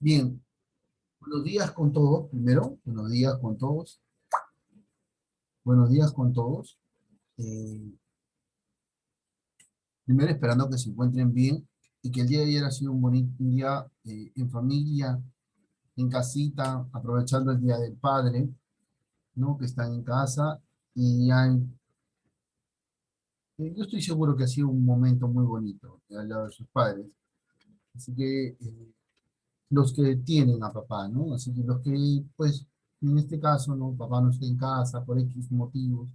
Bien, buenos días con todos, primero, buenos días con todos, buenos días con todos. Eh, Primero esperando que se encuentren bien y que el día de ayer ha sido un bonito día en familia, en casita, aprovechando el Día del Padre, ¿no? Que están en casa y yo estoy seguro que ha sido un momento muy bonito al lado de sus padres. Así que los que tienen a papá, ¿no? Así que los que, pues, en este caso, ¿no? Papá no está en casa por X motivos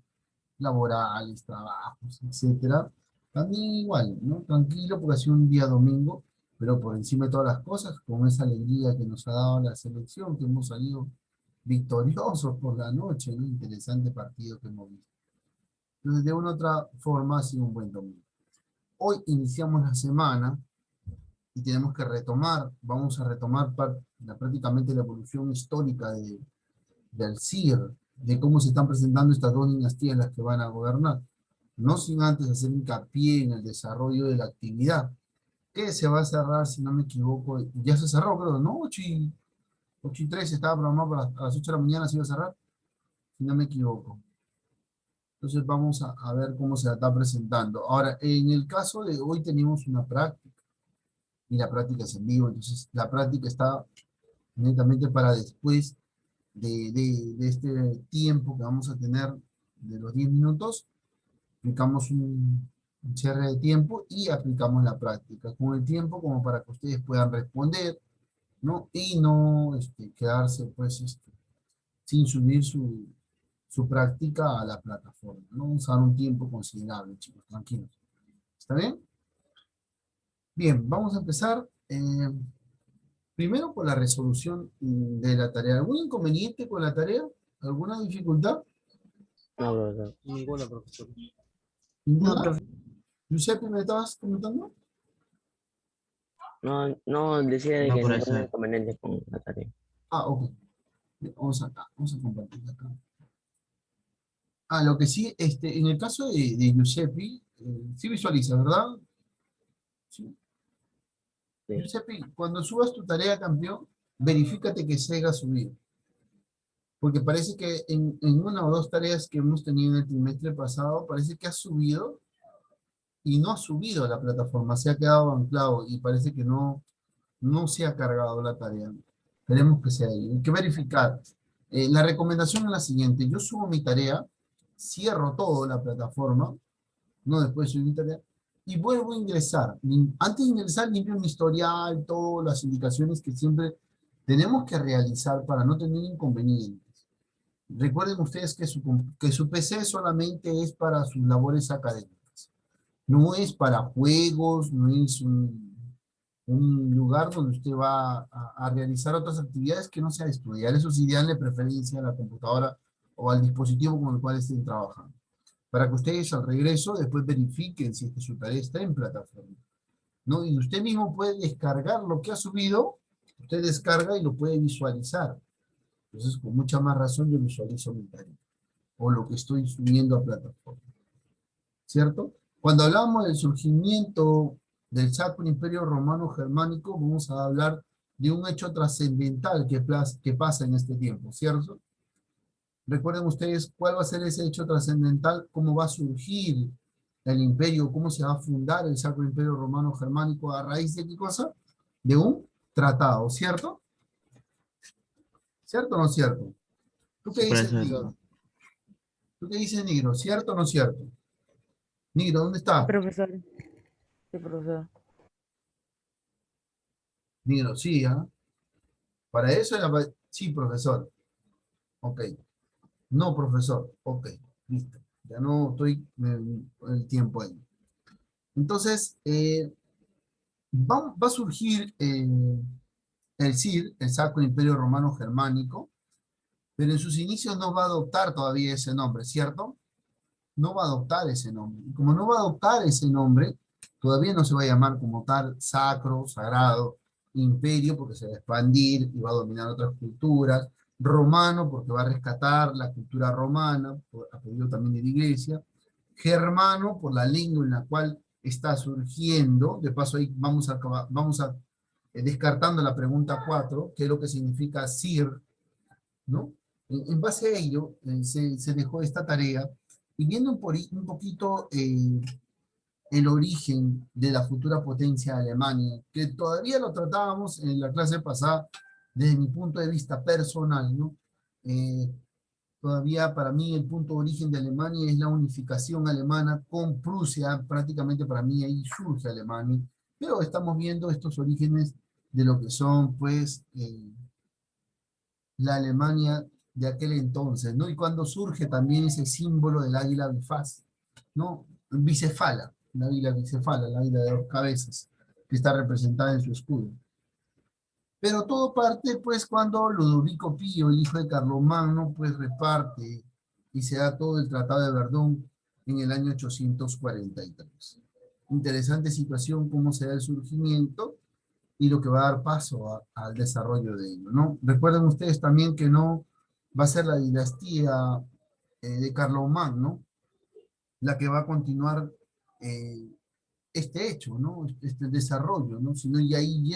laborales, trabajos, etcétera. También igual, ¿no? Tranquilo porque ha sido un día domingo, pero por encima de todas las cosas, con esa alegría que nos ha dado la selección, que hemos salido victoriosos por la noche, ¿no? Interesante partido que hemos visto. Entonces, de una u otra forma, ha sido un buen domingo. Hoy iniciamos la semana y tenemos que retomar, vamos a retomar prácticamente la evolución histórica del CIR, de cómo se están presentando estas dos dinastías las que van a gobernar, no sin antes hacer hincapié en el desarrollo de la actividad, que se va a cerrar, si no me equivoco, ya se cerró, creo, ¿no? 8:13 estaba programado para a las 8 de la mañana, se iba a cerrar, si no me equivoco. Entonces vamos a ver cómo se la está presentando. Ahora, en el caso de hoy tenemos una práctica, y la práctica es en vivo, entonces la práctica está netamente para después de este tiempo que vamos a tener de los 10 minutos, aplicamos un cierre de tiempo y aplicamos la práctica con el tiempo como para que ustedes puedan responder, ¿no? Y no quedarse pues sin subir su práctica a la plataforma, ¿no? Vamos a dar un tiempo considerable, chicos, tranquilos. ¿Está bien? Bien, vamos a empezar primero por la resolución de la tarea. ¿Algún inconveniente con la tarea? ¿Alguna dificultad? No, profesor. Ninguna, profesor. No, ¿Ninguna? profe. Giuseppe, ¿me estabas comentando? No, no decía de No, que ningún profesor. inconveniente con la tarea. Ah, ok. Vamos a compartir acá. Ah, lo que sí, en el caso de Giuseppe, sí visualiza, ¿verdad? Sí. Sí. Giuseppe, cuando subas tu tarea, campeón, verifícate que se haya subido. Porque parece que en una o dos tareas que hemos tenido en el trimestre pasado, parece que ha subido y no ha subido a la plataforma, se ha quedado anclado y parece que no se ha cargado la tarea. Esperemos que sea ahí. Hay que verificar. La recomendación es la siguiente. Yo subo mi tarea, cierro todo la plataforma, no después de subir mi tarea, y vuelvo a ingresar. Antes de ingresar, limpio mi historial, todas las indicaciones que siempre tenemos que realizar para no tener inconvenientes. Recuerden ustedes que su PC solamente es para sus labores académicas. No es para juegos, no es un lugar donde usted va a realizar otras actividades que no sea estudiar. Eso sí, de preferencia a la computadora o al dispositivo con el cual estén trabajando. Para que ustedes al regreso después verifiquen si es que su tarea está en plataforma, ¿no? Y usted mismo puede descargar lo que ha subido, usted descarga y lo puede visualizar. Entonces, con mucha más razón yo visualizo mi tarea o lo que estoy subiendo a plataforma. ¿Cierto? Cuando hablamos del surgimiento del Sacro Imperio Romano Germánico, vamos a hablar de un hecho trascendental que pasa en este tiempo, ¿cierto? Recuerden ustedes cuál va a ser ese hecho trascendental, cómo va a surgir el imperio, cómo se va a fundar el Sacro Imperio Romano Germánico a raíz de qué cosa? De un tratado, ¿cierto? ¿Cierto o no cierto? ¿Tú qué Sí, dices, profesor. Nigro? ¿Tú qué dices, Nigro? ¿Cierto o no cierto? Nigro, ¿dónde está? Profesor. Sí, profesor. Nigro, sí, ¿ah? Para eso era... Sí, profesor. Ok. No, profesor. Ok. Listo. Ya no estoy con el tiempo ahí. Entonces, va a surgir el CIR, el Sacro Imperio Romano Germánico, pero en sus inicios no va a adoptar todavía ese nombre, ¿cierto? No va a adoptar ese nombre. Y como no va a adoptar ese nombre, todavía no se va a llamar como tal sacro, sagrado, imperio, porque se va a expandir y va a dominar otras culturas, romano, porque va a rescatar la cultura romana, a pedido también de la iglesia, germano, por la lengua en la cual está surgiendo, de paso ahí vamos a descartando la pregunta 4, que es lo que significa Sir, ¿no? En base a ello, se dejó esta tarea, y viendo un poquito el origen de la futura potencia de Alemania, que todavía lo tratábamos en la clase pasada desde mi punto de vista personal, ¿no? Todavía para mí el punto de origen de Alemania es la unificación alemana con Prusia, prácticamente para mí ahí surge Alemania, pero estamos viendo estos orígenes de lo que son, pues, la Alemania de aquel entonces, ¿no? Y cuando surge también ese símbolo del águila bifaz, ¿no? Bicefala, la águila bicefala, la águila de dos cabezas, que está representada en su escudo. Pero todo parte, pues, cuando Ludovico Pío, el hijo de Carlomagno, pues, reparte y se da todo el Tratado de Verdún en el año 843. Interesante situación, cómo se da el surgimiento y lo que va a dar paso al desarrollo de ello, ¿no? Recuerden ustedes también que no va a ser la dinastía de Carlomagno la que va a continuar eh, este hecho, ¿no? Este desarrollo, ¿no? Sino y ahí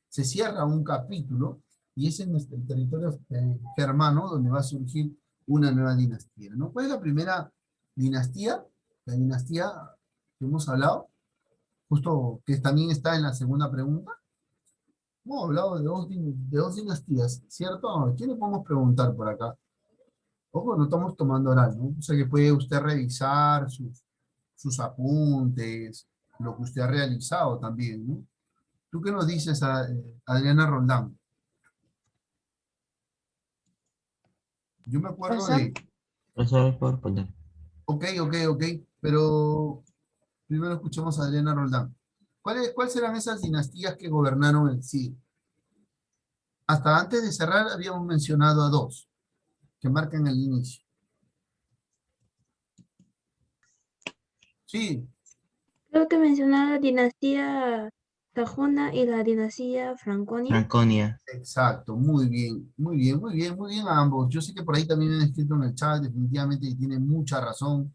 se cierra un capítulo y es en el territorio germano donde va a surgir una nueva dinastía, ¿no? ¿Cuál es la primera dinastía? La dinastía que hemos hablado, justo que también está en la segunda pregunta. Hemos hablado de dos dinastías, ¿cierto? ¿A quién le podemos preguntar por acá? Ojo, no estamos tomando oral, ¿no? O sea que puede usted revisar sus apuntes, lo que usted ha realizado también, ¿no? ¿Tú qué nos dices, Adriana Roldán? Yo me acuerdo Profesor, de, Profesor, ¿puedo responder? ok, pero primero escuchemos a Adriana Roldán. ¿Cuáles serán esas dinastías que gobernaron el siglo? Hasta antes de cerrar habíamos mencionado a dos, que marcan el inicio. Sí, creo que mencionaba la dinastía sajona y la dinastía franconia. Franconia. exacto, muy bien a ambos. Yo sé que por ahí también han escrito en el chat, definitivamente y tienen mucha razón.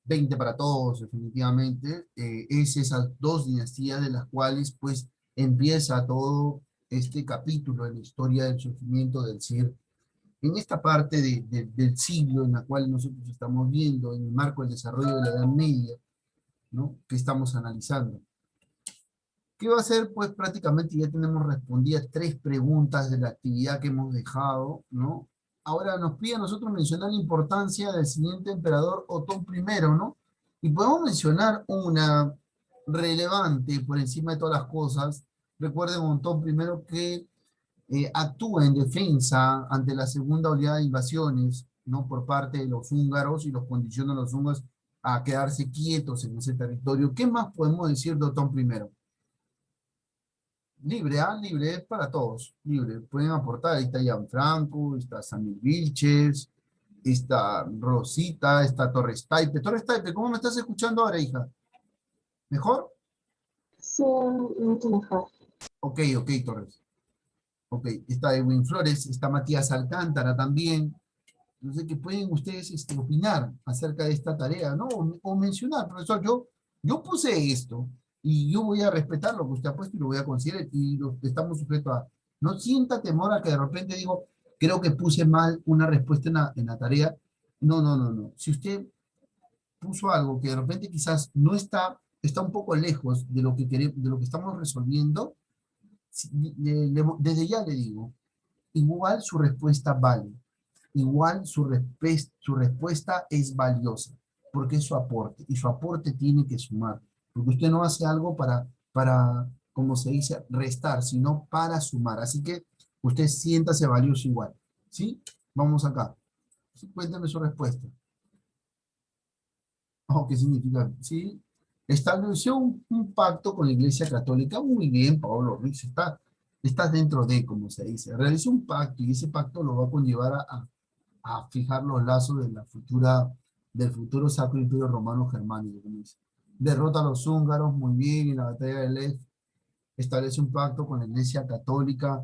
20 para todos, definitivamente. Es esas dos dinastías de las cuales pues empieza todo este capítulo en la historia del surgimiento del CIR. En esta parte del siglo en la cual nosotros estamos viendo, en el marco del desarrollo de la Edad Media, ¿no? Que estamos analizando. ¿Qué va a ser? Pues prácticamente ya tenemos respondidas tres preguntas de la actividad que hemos dejado, ¿no? Ahora nos pide a nosotros mencionar la importancia del siguiente emperador Otón I, ¿no? Y podemos mencionar una relevante por encima de todas las cosas. Recuerden Otón I que actúa en defensa ante la segunda oleada de invasiones, ¿no? Por parte de los húngaros y los condiciona a los húngaros a quedarse quietos en ese territorio. ¿Qué más podemos decir de Otón I? Libre, libre, es para todos, libre. Pueden aportar, ahí está Gianfranco, está Samir Vilches, está Rosita, está Torres Taipe. Torres Taipe, ¿cómo me estás escuchando ahora, hija? ¿Mejor? Sí, mucho mejor. Ok, Torres. Ok, está Edwin Flores, está Matías Alcántara también. No sé qué pueden ustedes opinar acerca de esta tarea, ¿no? O mencionar, profesor, yo puse esto y yo voy a respetar lo que usted ha puesto y lo voy a considerar y estamos sujetos a... No sienta temor a que de repente digo, creo que puse mal una respuesta en la tarea. No. Si usted puso algo que de repente quizás no está un poco lejos de lo que queremos, de lo que estamos resolviendo, desde ya le digo, igual su respuesta vale. Igual su respuesta es valiosa, porque es su aporte, y su aporte tiene que sumar, porque usted no hace algo como se dice, restar, sino para sumar. Así que usted siéntase valioso igual. ¿Sí? Vamos acá. Sí, cuénteme su respuesta. Oh, ¿qué significa? ¿Sí? Estableció un pacto con la Iglesia Católica. Muy bien, Pablo Ruiz, está dentro de, como se dice. Realizó un pacto y ese pacto lo va a conllevar a fijar los lazos del futuro Sacro Imperio Romano Germánico. Como dice. Derrota a los húngaros, muy bien, en la batalla de Lech, establece un pacto con la Iglesia Católica,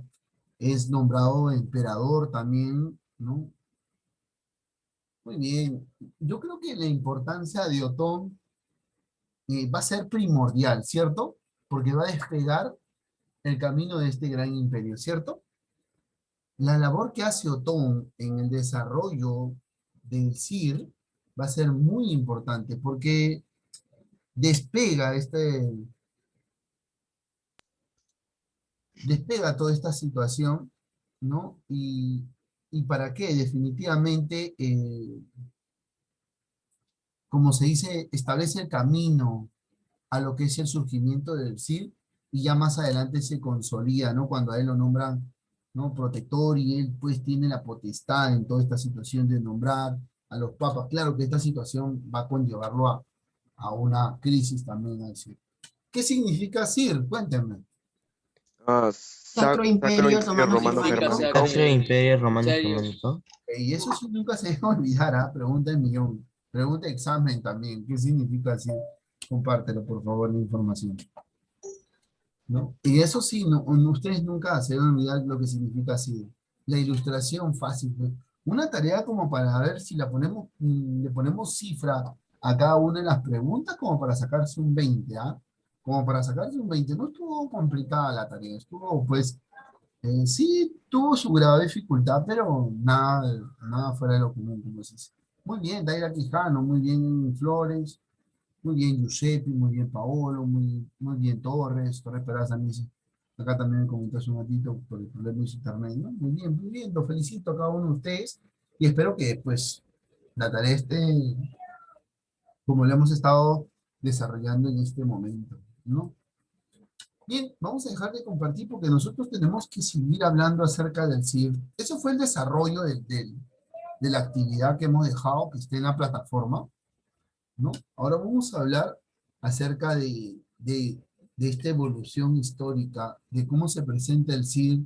es nombrado emperador también, ¿no? Muy bien. Yo creo que la importancia de Otón va a ser primordial, ¿cierto? Porque va a despegar el camino de este gran imperio, ¿cierto? La labor que hace Otón en el desarrollo del CIR va a ser muy importante porque despega despega toda esta situación, ¿no? Y para qué, definitivamente, como se dice, establece el camino a lo que es el surgimiento del CIR y ya más adelante se consolida, ¿no? Cuando a él lo nombran, ¿no? Protector y él pues tiene la potestad en toda esta situación de nombrar a los papas. Claro que esta situación va a conllevarlo a una crisis también al CIR. ¿Qué significa CIR? Cuéntenme. Sacro Imperio Romano Germánico. Sacro Imperio Romano Germánico. Y eso sí nunca se debe olvidar, ¿ah? Pregunta de millón. Pregunta de examen también. ¿Qué significa CIR? Compártelo, por favor, la información. ¿No? Y eso sí, ustedes nunca se deben olvidar lo que significa así. La ilustración fácil, pues. Una tarea como para ver si la ponemos, le ponemos cifra a cada una de las preguntas como para sacarse un 20, ¿ah? Como para sacarse un 20. No estuvo complicada la tarea, estuvo pues, sí, tuvo su grado de dificultad, pero nada fuera de lo común, como se dice. Muy bien, Daira Quijano, muy bien, Flores. Muy bien, Giuseppe, muy bien, Paolo, muy bien, Torres Peraza, me dice. Acá también me comentó hace un ratito por el problema de su internet, ¿no? Muy bien, los felicito a cada uno de ustedes y espero que, pues, la tarea esté como la hemos estado desarrollando en este momento, ¿no? Bien, vamos a dejar de compartir porque nosotros tenemos que seguir hablando acerca del CIR. Eso fue el desarrollo de la actividad que hemos dejado que esté en la plataforma, ¿no? Ahora vamos a hablar acerca de esta evolución histórica, de cómo se presenta el CIR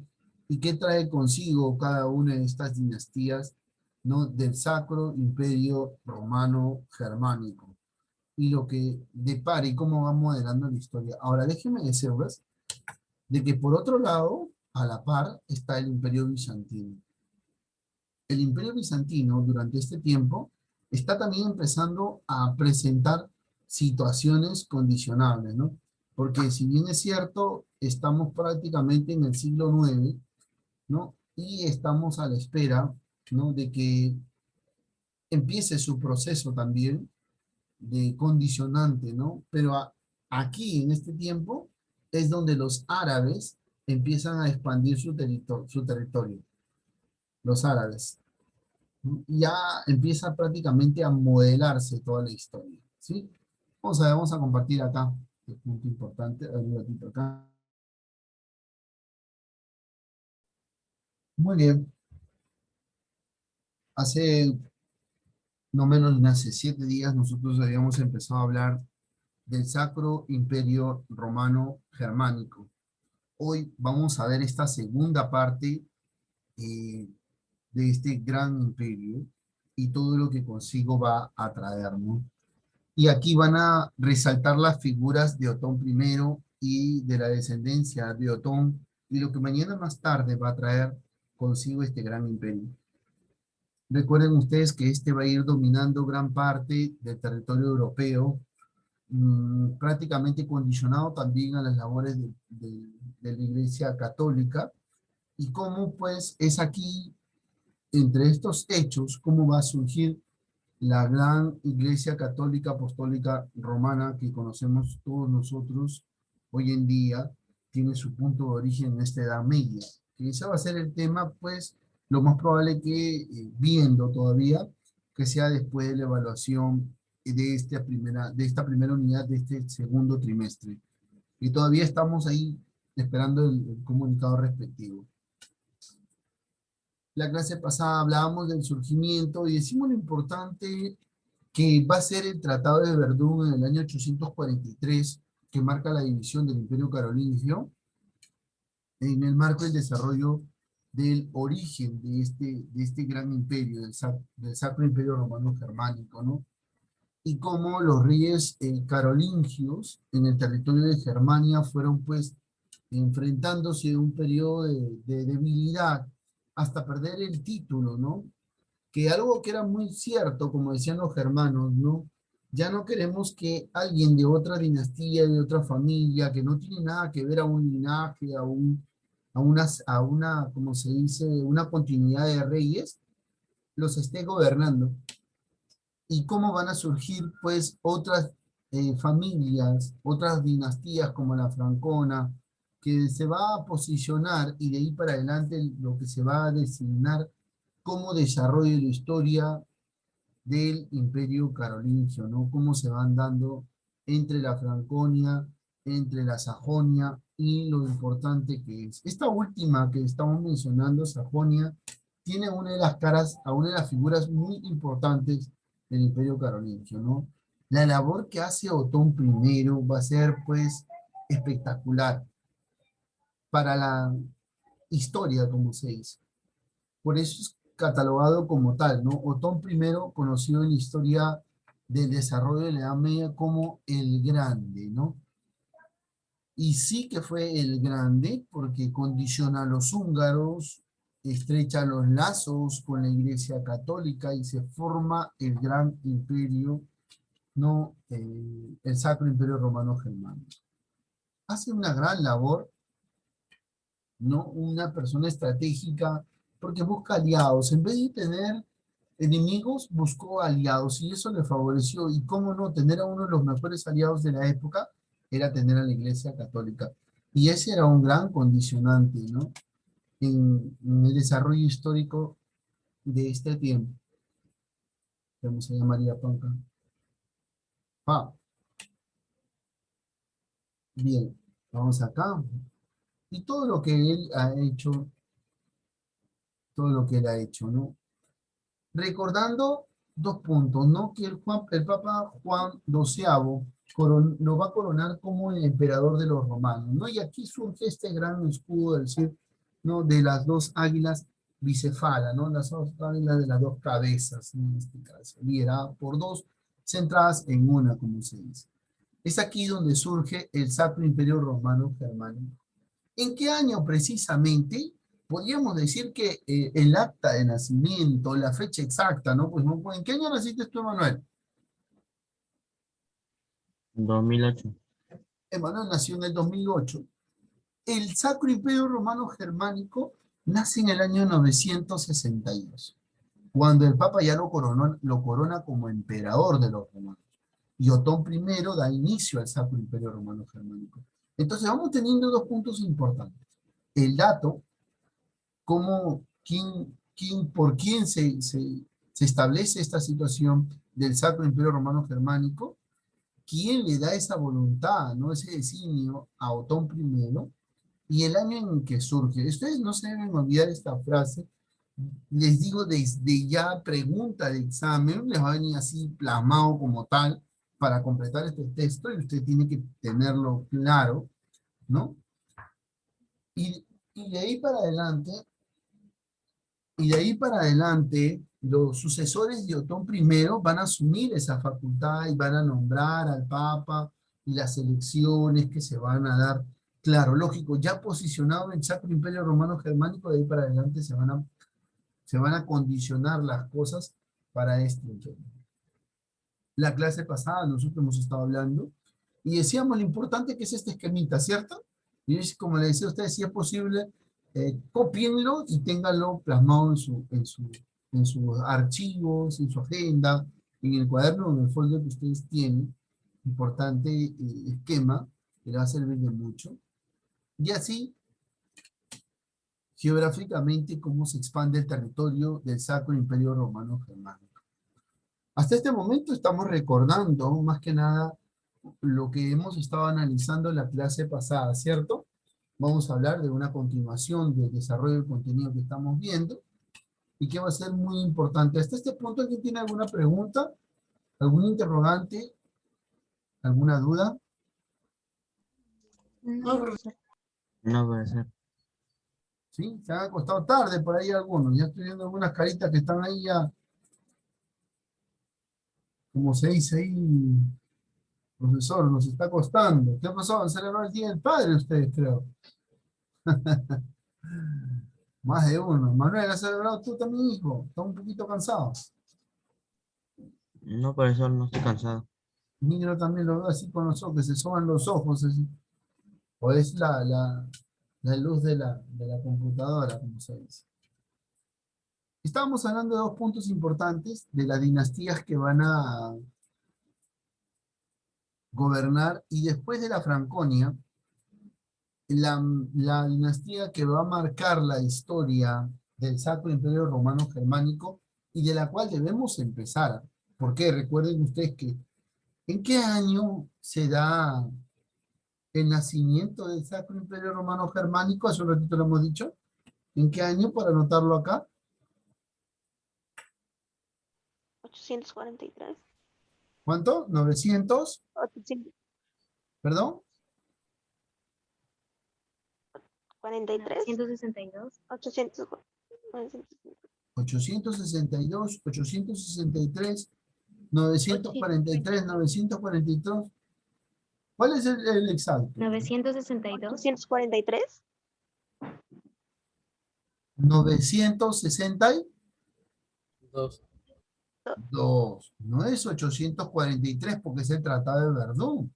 y qué trae consigo cada una de estas dinastías, ¿no? Del Sacro Imperio Romano Germánico y lo que depara y cómo va modelando la historia. Ahora déjenme decirles de que por otro lado, a la par, está el Imperio Bizantino. El Imperio Bizantino durante este tiempo está también empezando a presentar situaciones condicionables, ¿no? Porque si bien es cierto, estamos prácticamente en el siglo IX, ¿no? Y estamos a la espera, ¿no? De que empiece su proceso también de condicionante, ¿no? Pero aquí, en este tiempo, es donde los árabes empiezan a expandir su territorio. Los árabes. Ya empieza prácticamente a modelarse toda la historia, ¿sí? Vamos a compartir acá, el punto importante, un ratito acá. Muy bien. Hace no menos de hace 7 días nosotros habíamos empezado a hablar del Sacro Imperio Romano Germánico. Hoy vamos a ver esta segunda parte eh, de este gran imperio y todo lo que consigo va a traernos. Y aquí van a resaltar las figuras de Otón I y de la descendencia de Otón y lo que mañana más tarde va a traer consigo este gran imperio. Recuerden ustedes que este va a ir dominando gran parte del territorio europeo, prácticamente condicionado también a las labores de la Iglesia Católica, y cómo pues es aquí, entre estos hechos, cómo va a surgir la gran Iglesia Católica Apostólica Romana que conocemos todos nosotros hoy en día, tiene su punto de origen en esta Edad Media. Que ese va a ser el tema, pues, lo más probable que, viendo todavía, que sea después de la evaluación de esta primera unidad de este segundo trimestre. Y todavía estamos ahí esperando el comunicado respectivo. La clase pasada hablábamos del surgimiento y decimos lo importante que va a ser el Tratado de Verdún en el año 843, que marca la división del Imperio Carolingio, en el marco del desarrollo del origen de este gran imperio, del Sacro Imperio Romano Germánico, ¿no? Y cómo los reyes carolingios en el territorio de Germania fueron pues enfrentándose a un periodo de debilidad hasta perder el título, ¿no? Que algo que era muy cierto, como decían los germanos, ¿no? Ya no queremos que alguien de otra dinastía, de otra familia, que no tiene nada que ver a un linaje, a una, como se dice, una continuidad de reyes, los esté gobernando. ¿Y cómo van a surgir, pues, otras familias, otras dinastías como la francona, que se va a posicionar y de ahí para adelante lo que se va a designar como desarrollo de la historia del Imperio Carolingio, ¿no? Cómo se van dando entre la Franconia, entre la Sajonia y lo importante que es. Esta última que estamos mencionando, Sajonia, tiene una de las caras, a una de las figuras muy importantes del Imperio Carolingio, ¿no? La labor que hace Otón I va a ser, pues, espectacular para la historia, como se dice. Por eso es catalogado como tal, ¿no? Otón I, conocido en la historia del desarrollo de la Edad Media como el Grande, ¿no? Y sí que fue el Grande porque condiciona a los húngaros, estrecha los lazos con la Iglesia Católica y se forma el Gran Imperio, ¿no? El Sacro Imperio Romano Germánico. Hace una gran labor, ¿no? Una persona estratégica porque busca aliados. En vez de tener enemigos, buscó aliados y eso le favoreció. Y cómo no, tener a uno de los mejores aliados de la época era tener a la Iglesia Católica. Y ese era un gran condicionante, ¿no? En el desarrollo histórico de este tiempo. ¿Cómo se llamaría Panca? Ah, bien, vamos acá. Y todo lo que él ha hecho, todo lo que él ha hecho, ¿no? Recordando dos puntos, ¿no? Que el Papa Juan XII lo va a coronar como el emperador de los romanos, ¿no? Y aquí surge este gran escudo del decir, ¿no? De las dos águilas bicefala, ¿no? Las dos águilas de las dos cabezas, ¿no? En este caso, liderada por dos centradas en una, como se dice. Es aquí donde surge el Sacro Imperio Romano Germánico. ¿En qué año precisamente? Podríamos decir que el acta de nacimiento, la fecha exacta, ¿no? Pues, ¿no? ¿En qué año naciste tú, Emanuel? 2008. Emanuel nació en el 2008. El Sacro Imperio Romano Germánico nace en el año 962, cuando el Papa ya lo corona como emperador de los romanos. Y Otón I da inicio al Sacro Imperio Romano Germánico. Entonces vamos teniendo dos puntos importantes. El dato, por quién se establece esta situación del Sacro Imperio Romano Germánico, quién le da esa voluntad, ¿no? Ese designio a Otón I, y el año en que surge. Ustedes no se deben olvidar esta frase. Les digo desde ya, pregunta de examen, les va a venir así plasmado como tal para completar este texto y usted tiene que tenerlo claro, ¿no? Y, y de ahí para adelante, los sucesores de Otón I van a asumir esa facultad y van a nombrar al Papa y las elecciones que se van a dar. Claro, lógico, ya posicionado en el Sacro Imperio Romano Germánico, de ahí para adelante se van a condicionar las cosas para este entorno. La clase pasada nosotros hemos estado hablando y decíamos lo importante que es este esquemita, ¿cierto? Y es como le decía a ustedes, si es posible, cópienlo y ténganlo plasmado en sus archivos, en su agenda, en el cuaderno o en el folder que ustedes tienen. Importante esquema que le va a servir de mucho. Y así, geográficamente, cómo se expande el territorio del Sacro Imperio Romano Germánico. Hasta este momento estamos recordando, más que nada, lo que hemos estado analizando en la clase pasada, ¿cierto? Vamos a hablar de una continuación del desarrollo del contenido que estamos viendo y que va a ser muy importante. Hasta este punto, ¿alguien tiene alguna pregunta? ¿Algún interrogante? ¿Alguna duda? No, profesor. No puede ser. ¿Sí? Se han acostado tarde por ahí algunos. Ya estoy viendo algunas caritas que están ahí ya, como se dice ahí, profesor, nos está costando. ¿Qué pasó? Han celebrado el Día del Padre ustedes, creo. Más de uno. Manuel, ¿has celebrado tú también, hijo? Está un poquito cansado. No, profesor, no estoy cansado. Negro también lo veo así con los ojos, que se soban los ojos así. O es la luz de la computadora, como se dice. Estábamos hablando de dos puntos importantes de las dinastías que van a gobernar, y después de la Franconia, la dinastía que va a marcar la historia del Sacro Imperio Romano Germánico y de la cual debemos empezar. Porque recuerden ustedes que ¿en qué año se da el nacimiento del Sacro Imperio Romano Germánico? Hace un ratito lo hemos dicho. ¿En qué año? Para anotarlo acá. 843. ¿Cuánto? ¿900? 843. ¿Perdón? 162. 800. 862, 863, 943, 942. ¿Cuál es el exacto? 962. 843. 962. No es 843 porque es el Tratado de Verdún.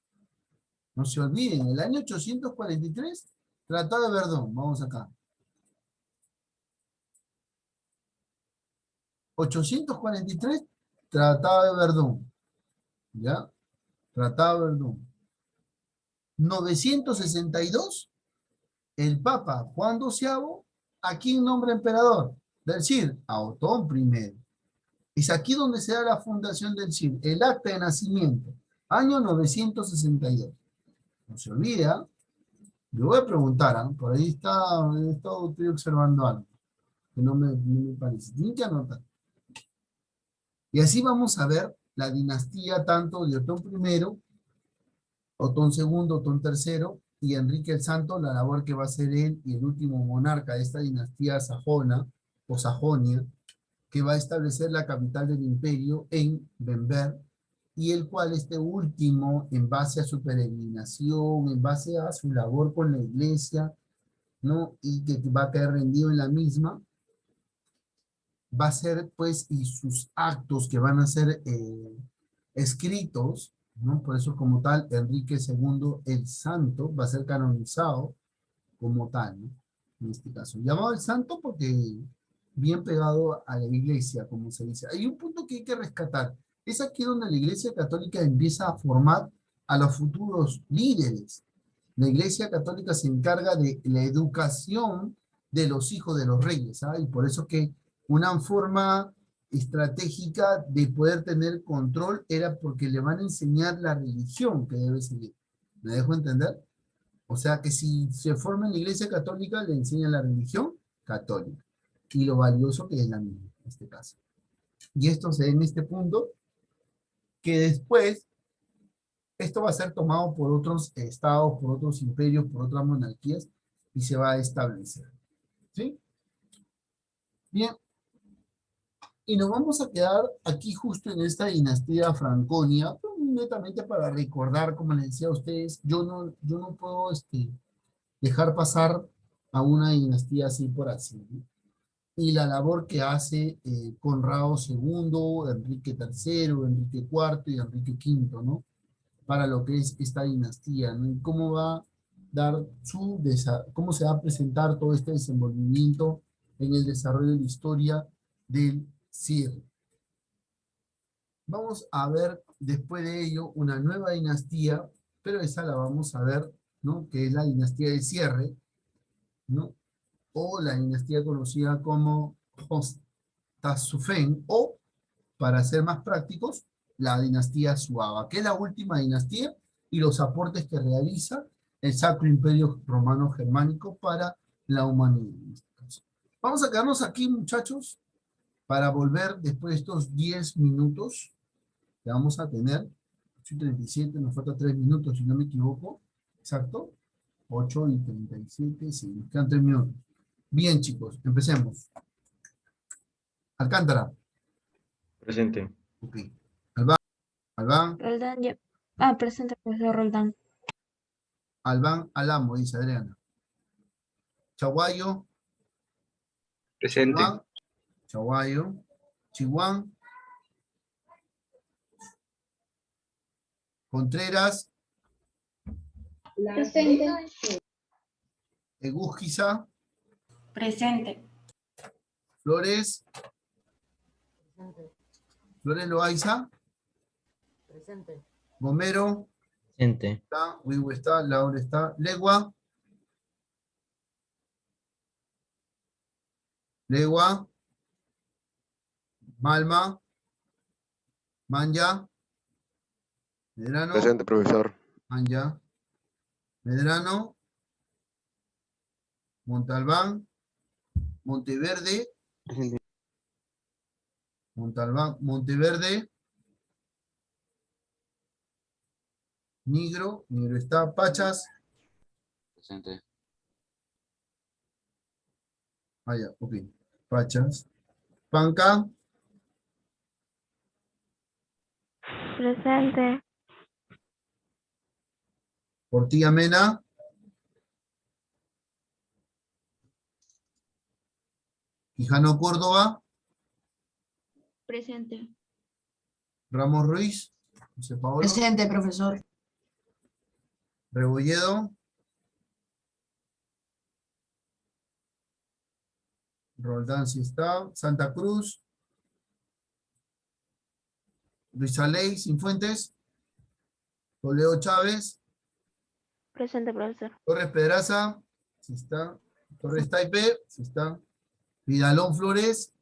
No se olviden, el año 843, Tratado de Verdún. Vamos acá. 843, Tratado de Verdún. ¿Ya? Tratado de Verdún. 962, el Papa Juan XII, ¿a quién nombra emperador? Del CIR, a Otón I. Es aquí donde se da la fundación del CIR, el acta de nacimiento, año 962. No se olvida, le voy a preguntar, ¿ah? Por ahí estoy observando algo que no me parece. Tienen que anotar. Y así vamos a ver la dinastía tanto de Otón I, Otón II, Otón III y Enrique el Santo, la labor que va a hacer él y el último monarca de esta dinastía sajona o Sajonia, que va a establecer la capital del imperio en Bamberg, y el cual este último, en base a su peregrinación, en base a su labor con la iglesia, ¿no? Y que va a caer rendido en la misma, va a ser, pues, y sus actos que van a ser escritos, ¿no? Por eso, como tal, Enrique II el Santo va a ser canonizado como tal, ¿no? En este caso. Llamado el Santo porque bien pegado a la iglesia, como se dice. Hay un punto que hay que rescatar. Es aquí donde la iglesia católica empieza a formar a los futuros líderes. La iglesia católica se encarga de la educación de los hijos de los reyes, ¿sabes? Y por eso que una forma estratégica de poder tener control era porque le van a enseñar la religión que debe seguir. ¿Me dejo entender? O sea que si se forma en la iglesia católica, le enseñan la religión católica y lo valioso que es la misma, en este caso. Y esto se da en este punto, que después esto va a ser tomado por otros estados, por otros imperios, por otras monarquías, y se va a establecer. ¿Sí? Bien. Y nos vamos a quedar aquí justo en esta dinastía franconia, netamente para recordar, como les decía a ustedes, yo no puedo dejar pasar a una dinastía así por así, ¿no? Y la labor que hace Conrado II, Enrique III, Enrique IV y Enrique V, ¿no? Para lo que es esta dinastía, ¿no? Y cómo va a dar cómo se va a presentar todo este desenvolvimiento en el desarrollo de la historia del cierre. Vamos a ver después de ello una nueva dinastía, pero esa la vamos a ver, ¿no? Que es la dinastía del cierre, ¿no? O la dinastía conocida como Hostasufen, o, para ser más prácticos, la dinastía Suaba, que es la última dinastía y los aportes que realiza el Sacro Imperio Romano Germánico para la humanidad. Vamos a quedarnos aquí, muchachos, para volver después de estos 10 minutos que vamos a tener. 8:37, nos falta 3 minutos, si no me equivoco. Exacto. 8:37, sí, nos quedan 3 minutos. Bien, chicos, empecemos. Alcántara. Presente. Ok. Albán, Roldán, ya. Ah, presente, profesor Roldán. Albán Alamo, dice Adriana. Chaguayo, Presente. Chihuán, Chaguayo, Chihuán, Contreras, Presente. Egusquiza, Presente. Flores, Flores Loaiza, Gomero, Presente. está, Wiwi está, Laura está, Legua, Malma, Manja, Medrano, Presente, profesor. Manja, Medrano, Montalbán, Monteverde, Presente. Montalbán, Monteverde, Nigro está, Pachas, Presente. ya, ok, Pachas, Panca, Presente. Portilla Mena, Quijano Córdoba, Presente. Ramos Ruiz, José Paolo, Presente, profesor. Rebolledo, Roldán sí está, Santa Cruz, Luis Aley, Cifuentes, Toledo Chávez, Presente, profesor. Torres Pedraza, sí está, Torres Taipe, sí está, Vidalón Flores,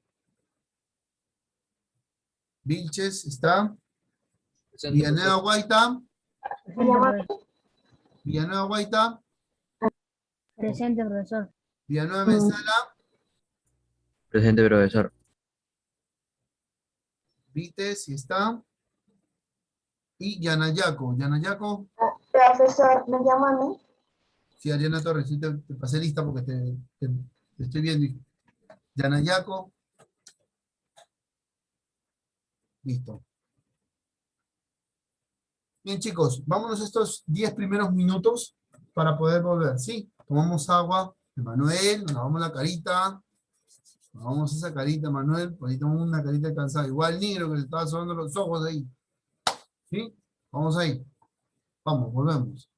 Vilches está, Presente, Villanueva profesor. Guaita, Presente. Villanueva Guaita, Presente, profesor. Villanueva Mensala, Presente, profesor. Vites, sí está, y Yanayaco, Profesor, ¿me llama a mí? sí, Ariana Torres, sí te pasé lista porque te estoy viendo. Yanayaco, listo. Bien, chicos, vámonos estos 10 primeros minutos para poder volver, ¿sí? Tomamos agua, Manuel, nos lavamos la carita, nos lavamos esa carita, Manuel, por ahí tomamos una carita cansada, igual negro que le estaba sonando los ojos ahí, ¿sí? Vamos ahí, vamos, volvemos.